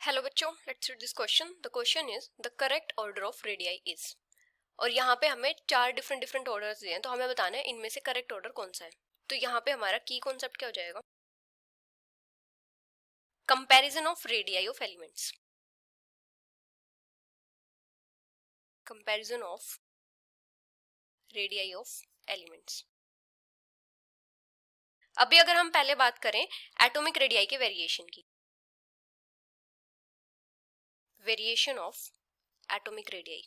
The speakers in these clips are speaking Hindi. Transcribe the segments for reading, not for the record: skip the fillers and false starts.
हेलो बच्चों, let's read this question. The question is the correct order of radii is. और यहाँ पे हमें चार डिफरेंट ऑर्डर्स दिए हैं, तो हमें बताना है इनमें से करेक्ट ऑर्डर कौन सा है। तो यहाँ पे हमारा की कॉन्सेप्ट क्या हो जाएगा? Comparison of radii of elements. Comparison of radii of elements. अभी अगर हम पहले बात करें एटॉमिक रेडियाई के वेरिएशन की, वेरिएशन ऑफ एटॉमिक रेडियाई।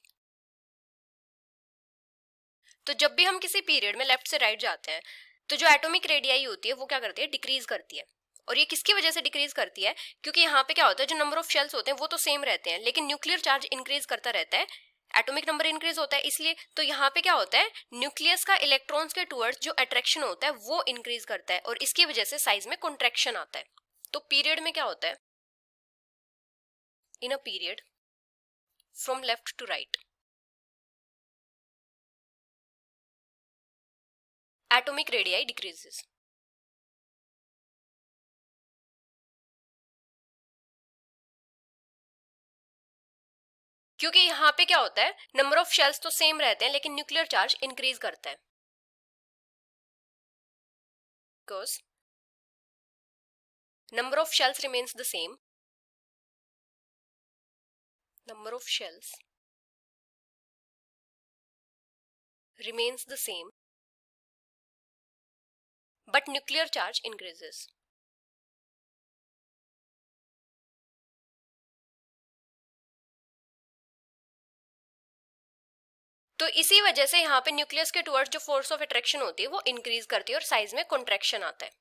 तो जब भी हम किसी पीरियड में लेफ्ट से राइट जाते हैं तो जो एटॉमिक रेडियाई होती है वो क्या करती है? डिक्रीज करती है। और ये किसकी वजह से डिक्रीज करती है? क्योंकि यहाँ पे क्या होता है, जो नंबर ऑफ शेल्स होते हैं वो तो सेम रहते हैं, लेकिन न्यूक्लियर चार्ज इंक्रीज करता रहता है, एटॉमिक नंबर इंक्रीज होता है इसलिए। तो यहाँ पे क्या होता है, न्यूक्लियस का इलेक्ट्रॉन्स के टुवर्ड्स जो अट्रैक्शन होता है वो इंक्रीज करता है और इसकी वजह से साइज में कॉन्ट्रैक्शन आता है। तो पीरियड में क्या होता है, in a period from left to right atomic radii decreases. क्योंकि यहाँ पे क्या होता है, नंबर ऑफ शेल्स तो सेम रहते हैं लेकिन न्यूक्लियर चार्ज इंक्रीज करता है। Because number of shells remains the same, number of shells remains the same but nuclear charge increases. तो इसी वजह से यहाँ पे न्यूक्लियस के टुवर्ड्स जो फोर्स ऑफ अट्रैक्शन होती है वो इंक्रीज करती है और साइज में कॉन्ट्रैक्शन आता है।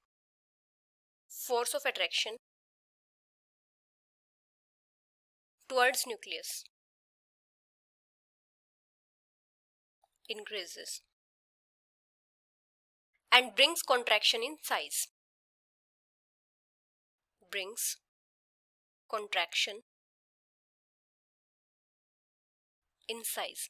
Force of attraction towards nucleus increases and brings contraction in size, brings contraction in size।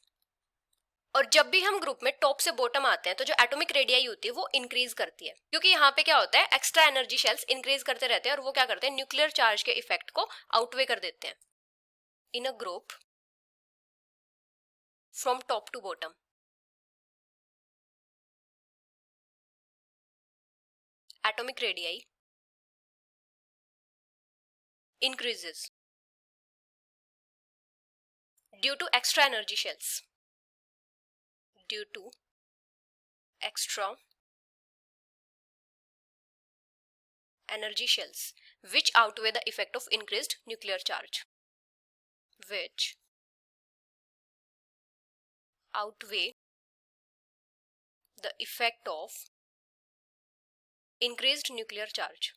और जब भी हम ग्रुप में टॉप से बॉटम आते हैं तो जो एटॉमिक रेडियाई होती है वो इंक्रीज करती है, क्योंकि यहाँ पे क्या होता है, एक्स्ट्रा एनर्जी शेल्स इंक्रीज करते रहते हैं और वो क्या करते हैं, न्यूक्लियर चार्ज के इफेक्ट को आउटवे कर देते हैं। In a group from top to bottom atomic radii increases due to extra energy shells, due to extra energy shells which outweigh the effect of increased nuclear charge, which outweigh the effect of increased nuclear charge।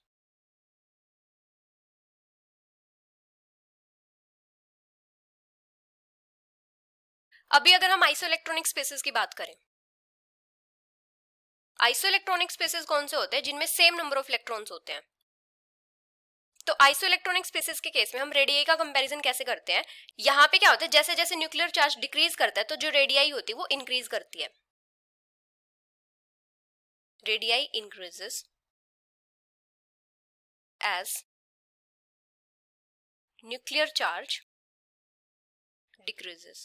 अभी अगर हम आइसोइलेक्ट्रॉनिक स्पेसेस की बात करें, आइसोइलेक्ट्रॉनिक स्पेसेस कौन से होते हैं? जिनमें सेम नंबर ऑफ इलेक्ट्रॉन्स होते हैं। तो आइसोइलेक्ट्रॉनिक स्पेसेस के केस में हम रेडियाई का कंपैरिजन कैसे करते हैं? यहाँ पे क्या होता है, जैसे जैसे न्यूक्लियर चार्ज डिक्रीज करता है तो जो रेडियाई होती है वो इंक्रीज करती है। Radii increases as nuclear charge decreases।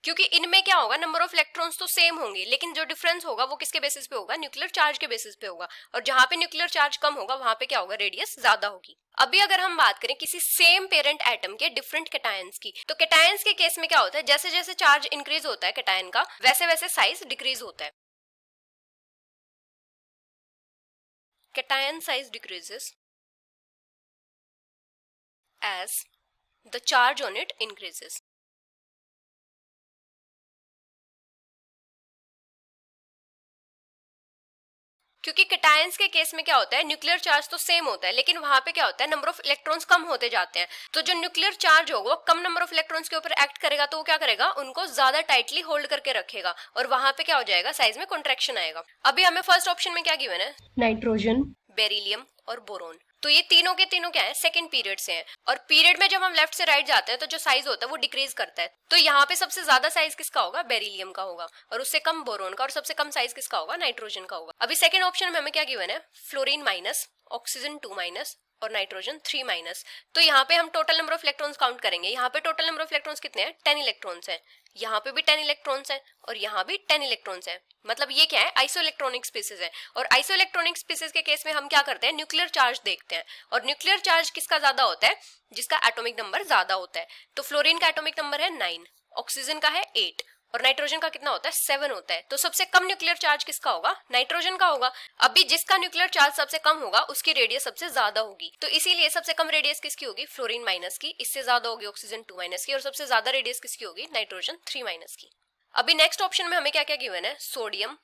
क्योंकि इनमें क्या होगा, नंबर ऑफ इलेक्ट्रॉन्स तो सेम होंगे लेकिन जो डिफरेंस होगा वो किसके बेसिस पे होगा? न्यूक्लियर चार्ज के बेसिस पे होगा। और जहां पे न्यूक्लियर चार्ज कम होगा वहां पे क्या होगा? रेडियस ज्यादा होगी। अभी अगर हम बात करें किसी सेम पेरेंट एटम के डिफरेंट कैटायंस की, तो कैटायंस के केस में क्या होता है, जैसे जैसे चार्ज इंक्रीज होता है कैटायन का वैसे वैसे साइज डिक्रीज होता है। Cation size decreases as the charge on it increases। क्योंकि कैटायंस के केस में क्या होता है, न्यूक्लियर चार्ज तो सेम होता है लेकिन वहां पे क्या होता है, नंबर ऑफ इलेक्ट्रॉन्स कम होते जाते हैं। तो जो न्यूक्लियर चार्ज होगा वो कम नंबर ऑफ इलेक्ट्रॉन्स के ऊपर एक्ट करेगा तो वो क्या करेगा, उनको ज्यादा टाइटली होल्ड करके रखेगा और वहां पे क्या हो जाएगा, साइज में कॉन्ट्रैक्शन आएगा। अभी हमें फर्स्ट ऑप्शन में क्या गिवन है? नाइट्रोजन, बेरिलियम और बोरोन। तो ये तीनों के तीनों क्या है, सेकंड पीरियड से हैं। और पीरियड में जब हम लेफ्ट से राइट जाते हैं तो जो साइज होता है वो डिक्रीज करता है। तो यहाँ पे सबसे ज्यादा साइज किसका होगा? बेरिलियम का होगा, और उससे कम बोरोन का, और सबसे कम साइज किसका होगा? नाइट्रोजन का होगा। अभी सेकंड ऑप्शन में हमें क्या गिवन है? फ्लोरीन माइनस, ऑक्सीजन 2 माइनस और नाइट्रोजन 3 माइनस। तो यहाँ पे हम total number of electrons count करेंगे। यहाँ पे टोटल नंबर ऑफ इलेक्ट्रॉन्स कितने हैं? 10 इलेक्ट्रॉन्स हैं। यहाँ पे भी 10 इलेक्ट्रॉन्स हैं और यहाँ भी 10 इलेक्ट्रॉन्स हैं। मतलब ये क्या है? आइसोइलेक्ट्रॉनिक स्पीसीज है। और आइसोइलेक्ट्रॉनिक स्पीसीज के केस में हम क्या करते हैं? न्यूक्लियर चार्ज देखते हैं। और न्यूक्लियर चार्ज किसका ज्यादा होता है? जिसका एटॉमिक नंबर ज्यादा होता है। तो फ्लोरीन का एटॉमिक नंबर है 9, ऑक्सीजन का है 8 और नाइट्रोजन का कितना होता है? 7 होता है। तो सबसे कम न्यूक्लियर चार्ज किसका होगा? नाइट्रोजन का होगा। अभी जिसका न्यूक्लियर चार्ज सबसे कम होगा उसकी रेडियस सबसे ज्यादा होगी। तो इसीलिए सबसे कम रेडियस किसकी होगी? फ्लोरीन माइनस की। इससे ज्यादा होगी ऑक्सीजन 2 माइनस की। और सबसे ज्यादा रेडियस किसकी होगी? नाइट्रोजन 3 माइनस की। अभी नेक्स्ट ऑप्शन में हमें क्या क्या गिवन है? सोडियम,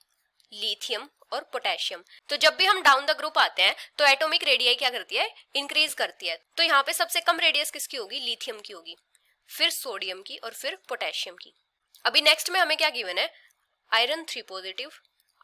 लिथियम और पोटेशियम। तो जब भी हम डाउन द ग्रुप आते हैं तो एटॉमिक रेडियाई क्या करती है? इंक्रीज करती है। तो यहाँ पे सबसे कम रेडियस किसकी होगी? लिथियम की होगी, फिर सोडियम की और फिर पोटेशियम की। अभी नेक्स्ट में हमें क्या गिवन है? Iron 3 positive,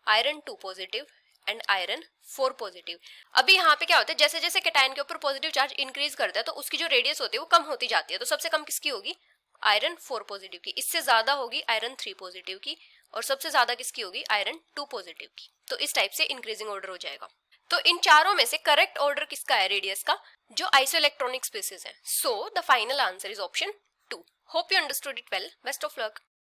iron 2 positive and iron 4 positive. अभी यहाँ पे क्या होता है? जैसे जैसे कैटायन के ऊपर पॉजिटिव चार्ज इंक्रीज करता है तो उसकी जो रेडियस होती है वो कम होती जाती है। तो सबसे कम किसकी होगी? आयरन 4 पॉजिटिव की। इससे ज्यादा होगी आयरन 3 पॉजिटिव की और सबसे ज्यादा किसकी होगी? आयरन 2 पॉजिटिव की। तो इस टाइप से इंक्रीजिंग ऑर्डर हो जाएगा। तो इन चारों में से करेक्ट ऑर्डर किसका है रेडियस का? जो आइसोइलेक्ट्रॉनिक स्पीसीज है। So the final answer is option 2। Hope you understood it well. Best of luck.